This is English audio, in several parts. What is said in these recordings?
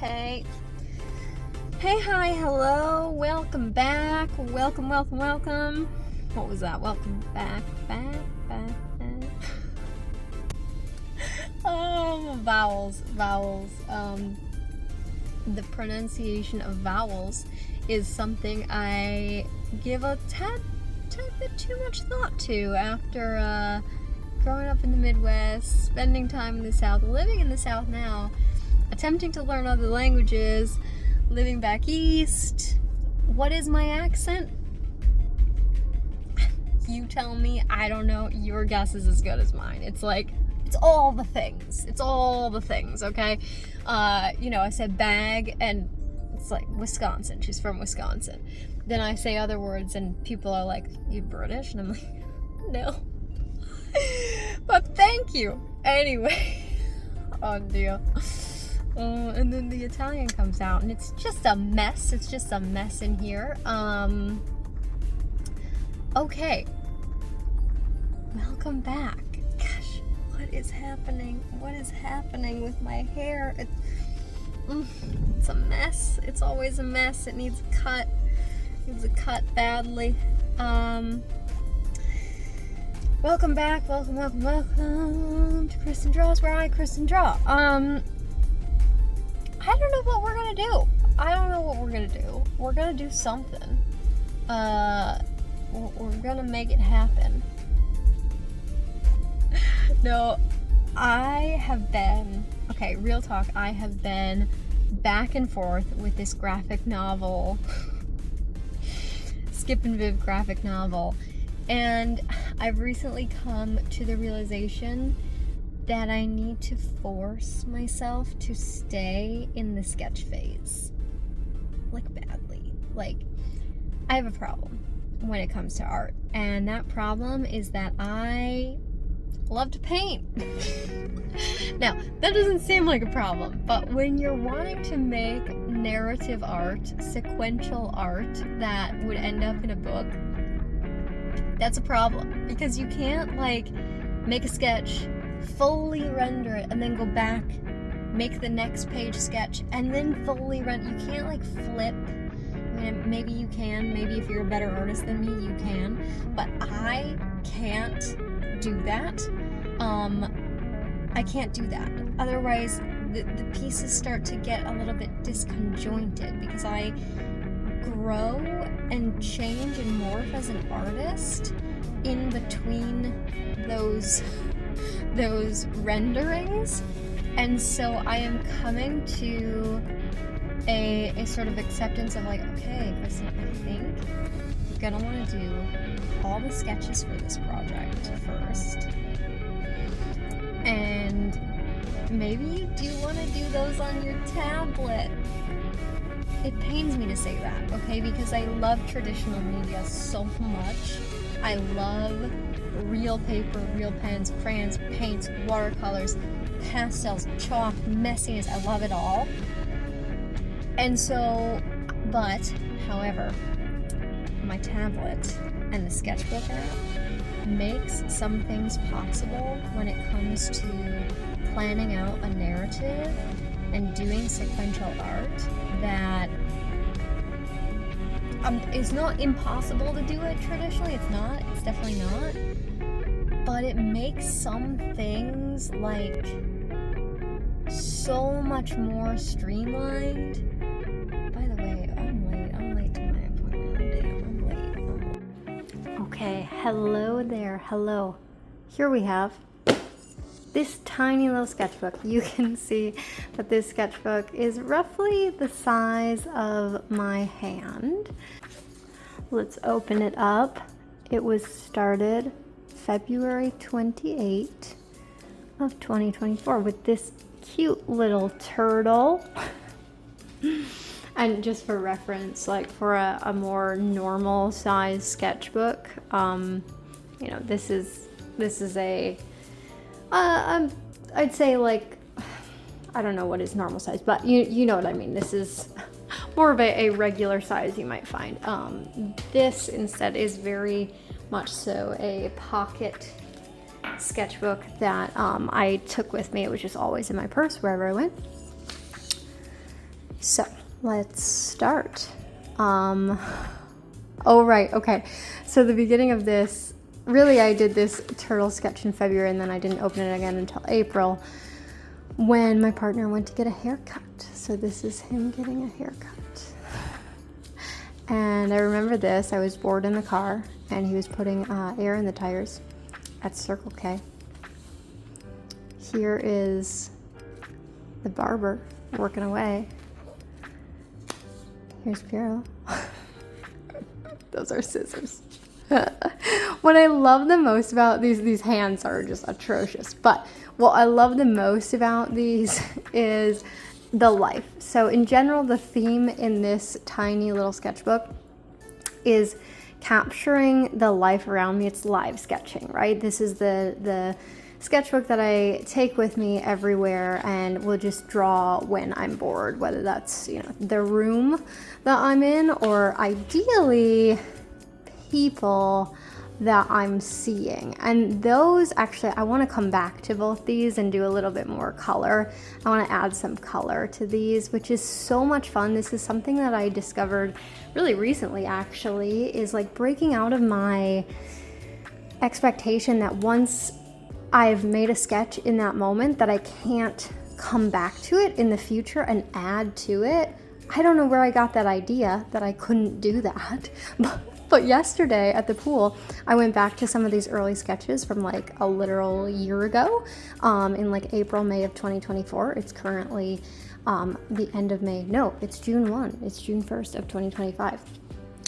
Hey. Hey, hi, hello, welcome back, welcome. What was that? Welcome back. Vowels. The pronunciation of vowels is something I give a tad bit too much thought to after growing up in the Midwest, spending time in the South, living in the South now, attempting to learn other languages, living back east. What is my accent? You tell me. I don't know. Your guess is as good as mine. It's all the things, okay? I said bag, and it's like Wisconsin. She's from Wisconsin. Then I say other words, and people are like, you British? And I'm like, no. But thank you. Anyway. Oh, dear. And then the Italian comes out, and it's just a mess. It's just a mess in here. Okay. Welcome back. Gosh, what is happening? What is happening with my hair? It's a mess. It's always a mess. It needs a cut. It needs a cut badly. Welcome back. Welcome to Kristen Draws, where I Kristen Draw. I don't know what we're gonna do. We're gonna do something. We're gonna make it happen. No, real talk, I have been back and forth with this graphic novel, Skip and Viv graphic novel, and I've recently come to the realization that I need to force myself to stay in the sketch phase. Badly. I have a problem when it comes to art, and that problem is that I love to paint. Now, that doesn't seem like a problem, but when you're wanting to make narrative art, sequential art that would end up in a book, that's a problem, because you can't make a sketch, fully render it, and then go back, make the next page sketch, and then fully render. You can't flip. I mean, maybe you can. Maybe if you're a better artist than me, you can. But I can't do that. I can't do that. Otherwise, the pieces start to get a little bit disconjointed, because I grow and change and morph as an artist in between those renderings, and so I am coming to a sort of acceptance of okay, Kristen, I think you're gonna want to do all the sketches for this project first, and maybe you do want to do those on your tablet. It pains me to say that, okay, because I love traditional media so much. I love real paper, real pens, crayons, paints, watercolors, pastels, chalk, messiness. I love it all. And so, however, my tablet and the Sketchbook app makes some things possible when it comes to planning out a narrative and doing sequential art that it's not impossible to do it traditionally. It's definitely not. But it makes some things so much more streamlined. By the way, I'm late to my appointment. Damn, I'm late. Okay, hello there, hello. Here we have this tiny little sketchbook. You can see that this sketchbook is roughly the size of my hand. Let's open it up. It was started February 28 of 2024 with this cute little turtle. And just for reference, like for a more normal size sketchbook, you know, this is a I'd say, like, I don't know what is normal size, but you know what I mean. This is more of a regular size you might find. This instead is very much so a pocket sketchbook that I took with me. It was just always in my purse wherever I went. So let's start. Oh, right, okay. So the beginning of this, really, I did this turtle sketch in February, and then I didn't open it again until April when my partner went to get a haircut. So this is him getting a haircut. And I remember this. I was bored in the car, and he was putting air in the tires at Circle K. Here is the barber working away. Here's Piero. Those are scissors. What I love the most about these hands are just atrocious, but what I love the most about these is the life. So in general, the theme in this tiny little sketchbook is capturing the life around me. It's live sketching, right? This is the sketchbook that I take with me everywhere and will just draw when I'm bored, whether that's, you know, the room that I'm in, or ideally people that I'm seeing. And those, actually, I want to come back to both these and do a little bit more color. I want to add some color to these, which is so much fun. This is something that I discovered really recently, actually, is like breaking out of my expectation that once I've made a sketch in that moment that I can't come back to it in the future and add to it. I don't know where I got that idea that I couldn't do that. But yesterday at the pool, I went back to some of these early sketches from like a literal year ago, in like April, May of 2024. It's currently the end of May. No, it's June 1. It's June 1st of 2025.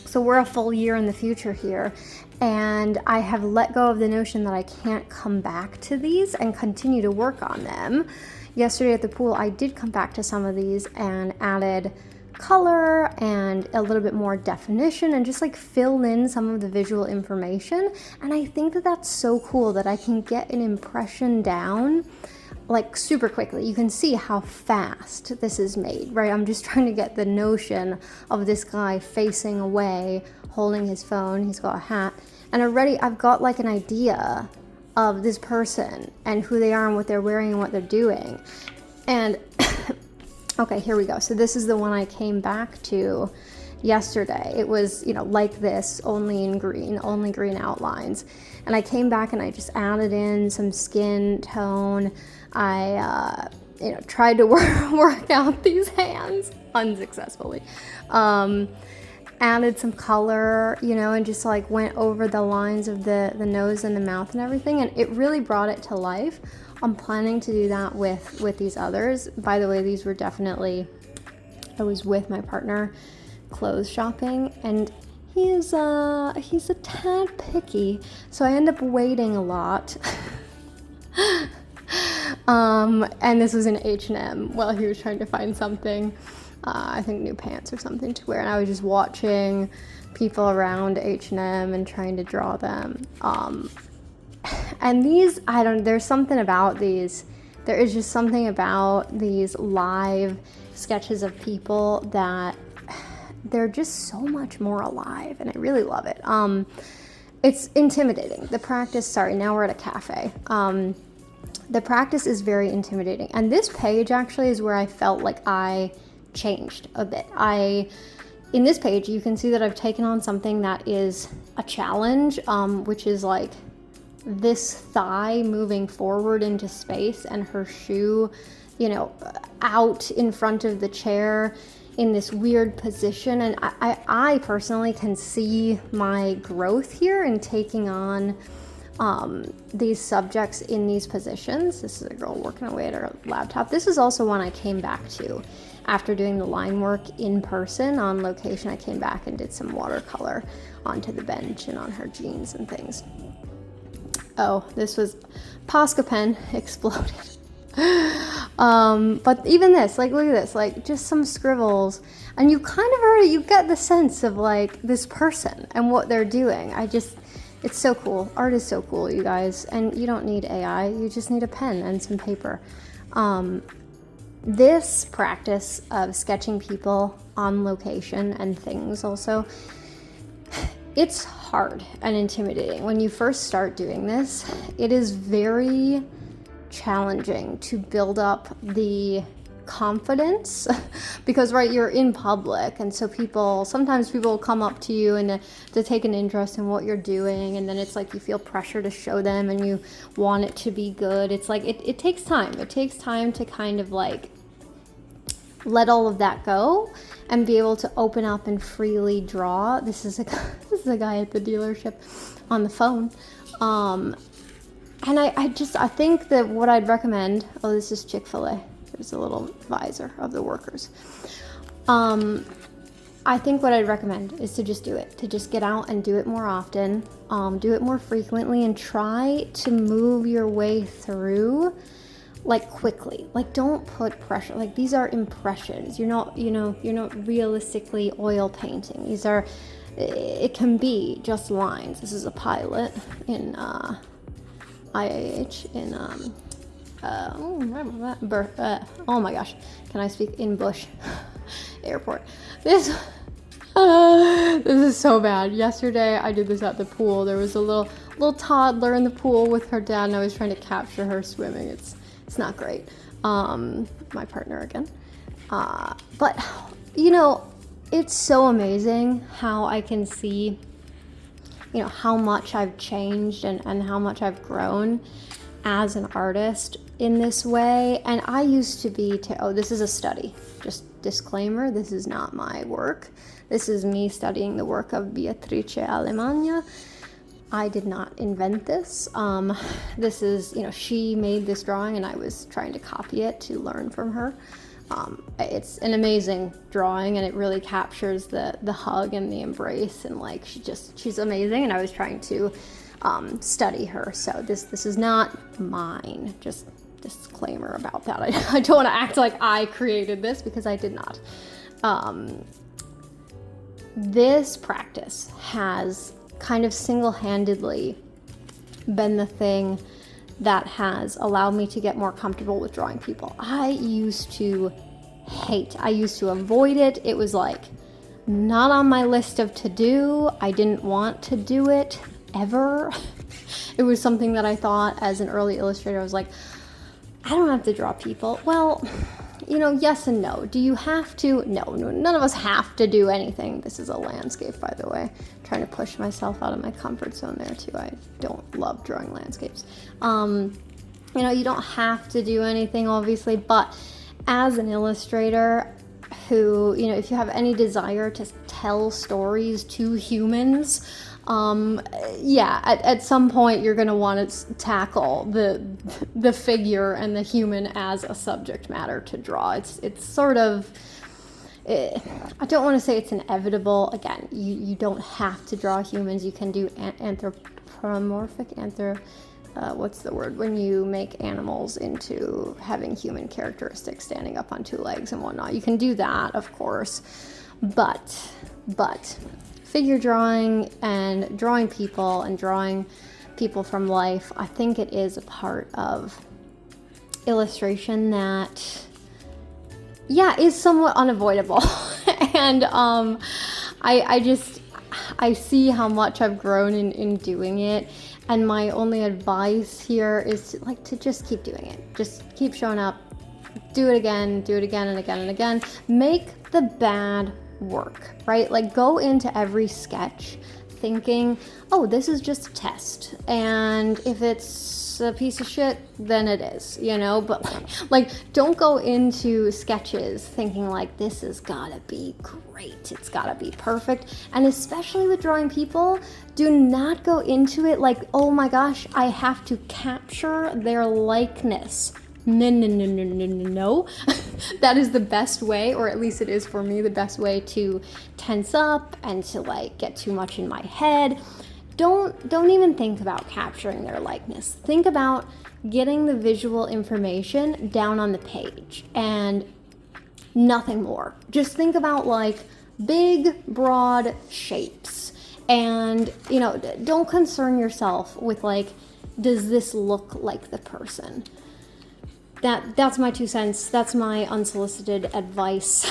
So we're a full year in the future here. And I have let go of the notion that I can't come back to these and continue to work on them. Yesterday at the pool, I did come back to some of these and added color and a little bit more definition and just like fill in some of the visual information. And I think that that's so cool that I can get an impression down like super quickly. You can see how fast this is made, right? I'm just trying to get the notion of this guy facing away, holding his phone. He's got a hat, and already I've got like an idea of this person and who they are and what they're wearing and what they're doing. And okay, here we go. So this is the one I came back to yesterday. It was, you know, like this, only in green, only green outlines. And I came back and I just added in some skin tone. I, you know, tried to work out these hands unsuccessfully. Added some color, you know, and just like went over the lines of the nose and the mouth and everything. And it really brought it to life. I'm planning to do that with these others. By the way, these were definitely, I was with my partner clothes shopping, and he's a tad picky, so I end up waiting a lot. And this was in H&M while he was trying to find something, I think new pants or something to wear, and I was just watching people around H&M and trying to draw them. And these, there's something about these, there is just something about these live sketches of people that they're just so much more alive, and I really love it. It's intimidating. The practice, now we're at a cafe. The practice is very intimidating. And this page actually is where I felt like I changed a bit. In this page, you can see that I've taken on something that is a challenge, which is like this thigh moving forward into space and her shoe, you know, out in front of the chair in this weird position. And I personally can see my growth here in taking on these subjects in these positions. This is a girl working away at her laptop. This is also one I came back to after doing the line work in person on location. I came back and did some watercolor onto the bench and on her jeans and things. Oh, this was Posca pen exploded. But even this, like, look at this, like, just some scribbles, and you kind of already, you get the sense of like this person and what they're doing. It's so cool. Art is so cool, you guys, and you don't need AI. You just need a pen and some paper. This practice of sketching people on location and things also, it's hard and intimidating. When you first start doing this, it is very challenging to build up the confidence because, right, you're in public, and so sometimes people will come up to you and to take an interest in what you're doing, and then it's like you feel pressure to show them and you want it to be good. It's like it takes time. It takes time to kind of like let all of that go and be able to open up and freely draw. This is a guy at the dealership on the phone. And I think that what I'd recommend, oh, this is Chick-fil-A. There's a little visor of the workers. I think what I'd recommend is to just do it, to just get out and do it more often, do it more frequently, and try to move your way through like quickly. Like, don't put pressure. Like, these are impressions. You're not realistically oil painting. It can be just lines. This is a pilot in IAH in oh my gosh, can I speak? In Bush Airport. This is so bad. Yesterday I did this at the pool. There was a little toddler in the pool with her dad, and I was trying to capture her swimming. It's not great. My partner again. But it's so amazing how I can see how much I've changed and how much I've grown as an artist in this way. And I used to be, this is a study, just disclaimer, this is not my work. This is me studying the work of Beatrice Alemagna. I did not invent this. This is, she made this drawing and I was trying to copy it to learn from her. It's an amazing drawing, and it really captures the hug and the embrace, and like she's amazing, and I was trying to study her. So this is not mine. Just disclaimer about that. I don't want to act like I created this, because I did not. This practice has kind of single-handedly been the thing that has allowed me to get more comfortable with drawing people. I used to avoid it. It was like not on my list of to do. I didn't want to do it ever. It was something that I thought as an early illustrator, I was like, I don't have to draw people. Well, yes and no. Do you have to? No, none of us have to do anything. This is a landscape, by the way. I'm trying to push myself out of my comfort zone there too. I don't love drawing landscapes. You don't have to do anything, obviously, but as an illustrator who, if you have any desire to tell stories to humans, at some point you're going to want to tackle the figure and the human as a subject matter to draw. It's sort of, I don't want to say it's inevitable. Again, you don't have to draw humans. You can do anthropomorphic, what's the word? When you make animals into having human characteristics, standing up on two legs and whatnot. You can do that, of course, but figure drawing and drawing people from life, I think it is a part of illustration that, is somewhat unavoidable. And I see how much I've grown in doing it. And my only advice here is to just keep doing it. Just keep showing up, do it again and again and again. Make the bad work, right? Like, go into every sketch thinking, oh, this is just a test, and if it's a piece of shit, then it is, you know. But like, don't go into sketches thinking like, this has gotta be great, it's gotta be perfect. And especially with drawing people, do not go into it like, oh my gosh, I have to capture their likeness. No. That is the best way, or at least it is for me, the best way to tense up and to like get too much in my head. Don't even think about capturing their likeness. Think about getting the visual information down on the page and nothing more. Just think about like big, broad shapes. And, you know, don't concern yourself with like, does this look like the person? That's my 2 cents. That's my unsolicited advice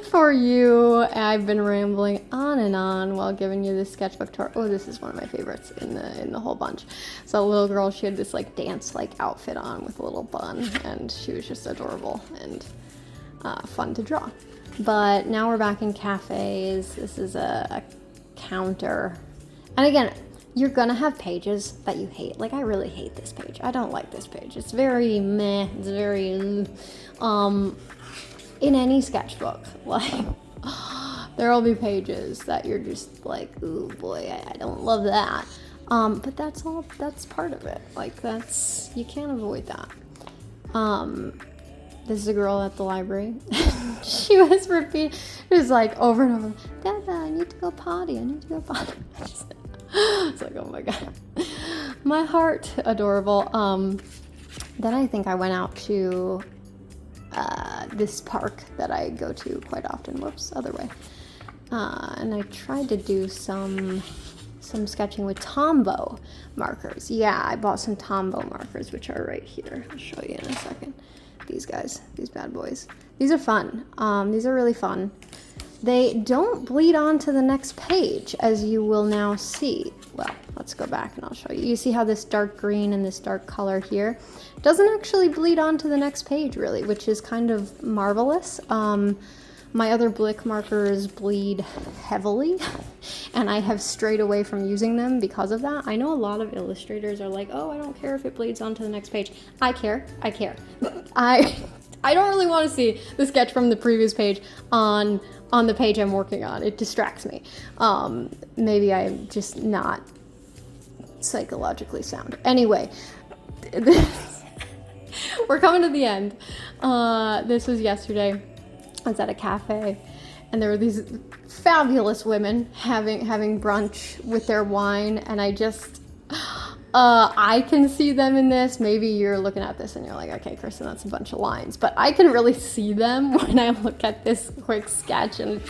for you. I've been rambling on and on while giving you this sketchbook tour. Oh, this is one of my favorites in the whole bunch. So a little girl, she had this like dance like outfit on with a little bun, and she was just adorable and fun to draw. But now we're back in cafes. This is a counter, and again, you're gonna have pages that you hate. Like, I really hate this page. I don't like this page. It's very meh. It's very, in any sketchbook, like, there'll be pages that you're just like, ooh boy, I don't love that. But that's part of it. Like, you can't avoid that. This is a girl at the library. She was repeating, it was like over and over, Dada, I need to go potty. It's like, oh my god, my heart, adorable. Then I think I went out to this park that I go to quite often. Whoops, other way. And I tried to do some sketching with Tombow markers. Yeah, I bought some Tombow markers, which are right here. I'll show you in a second. These guys, these bad boys. These are fun. These are really fun. They don't bleed on to the next page, as you will now see. Well, let's go back and I'll show you. You see how this dark green and this dark color here doesn't actually bleed on to the next page, really, which is kind of marvelous. My other Blick markers bleed heavily, and I have strayed away from using them because of that. I know a lot of illustrators are like, oh, I don't care if it bleeds onto the next page. I care. I don't really want to see the sketch from the previous page on the page I'm working on. It distracts me. Maybe I'm just not psychologically sound. Anyway, we're coming to the end. This was yesterday. I was at a cafe, and there were these fabulous women having brunch with their wine, and I just... I can see them in this. Maybe you're looking at this and you're like, okay, Kristen, that's a bunch of lines. But I can really see them when I look at this quick sketch, and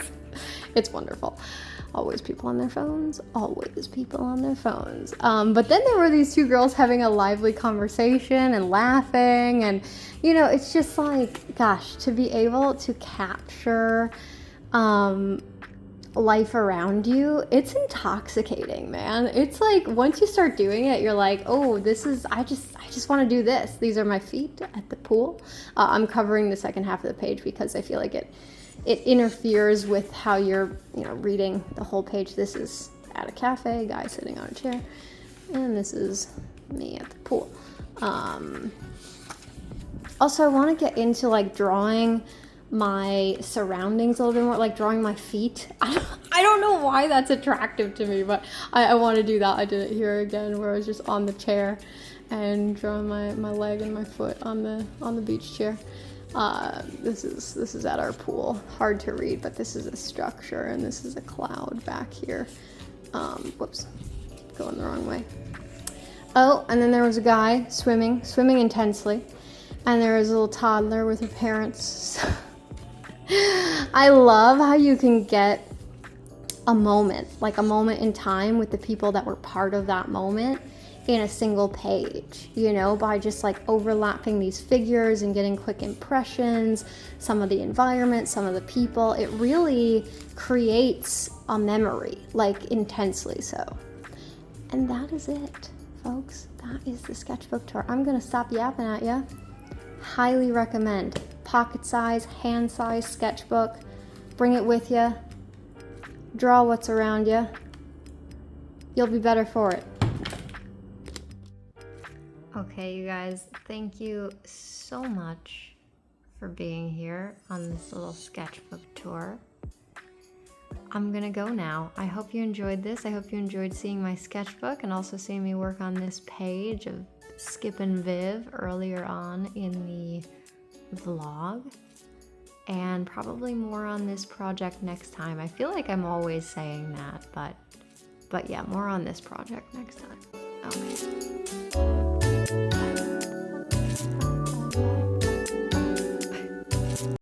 it's wonderful. Always people on their phones. Always people on their phones. But then there were these two girls having a lively conversation and laughing. And, you know, it's just like, gosh, to be able to capture life around you, it's intoxicating, man. It's like, once you start doing it, you're like, oh, I just want to do this. These are my feet at the pool. I'm covering the second half of the page because I feel like it interferes with how you're, reading the whole page. This is at a cafe, guy sitting on a chair, and this is me at the pool. Also, I want to get into like drawing my surroundings a little bit more, like drawing my feet. I don't know why that's attractive to me, but I want to do that. I did it here again, where I was just on the chair and drawing my leg and my foot on the beach chair. This is at our pool. Hard to read, but this is a structure, and this is a cloud back here. Whoops, going the wrong way. Oh, and then there was a guy swimming intensely, and there was a little toddler with her parents. I love how you can get a moment in time with the people that were part of that moment in a single page, by just like overlapping these figures and getting quick impressions, some of the environment, some of the people. It really creates a memory, like intensely so. And that is it, folks. That is the sketchbook tour. I'm gonna stop yapping at you. Highly recommend. Pocket size, hand size sketchbook. Bring it with you. Draw what's around you. You'll be better for it. Okay, you guys, thank you so much for being here on this little sketchbook tour. I'm gonna go now. I hope you enjoyed this. I hope you enjoyed seeing my sketchbook and also seeing me work on this page of Skip and Viv earlier on in the vlog. And probably more on this project next time. I feel like I'm always saying that, but yeah, more on this project next time. Okay.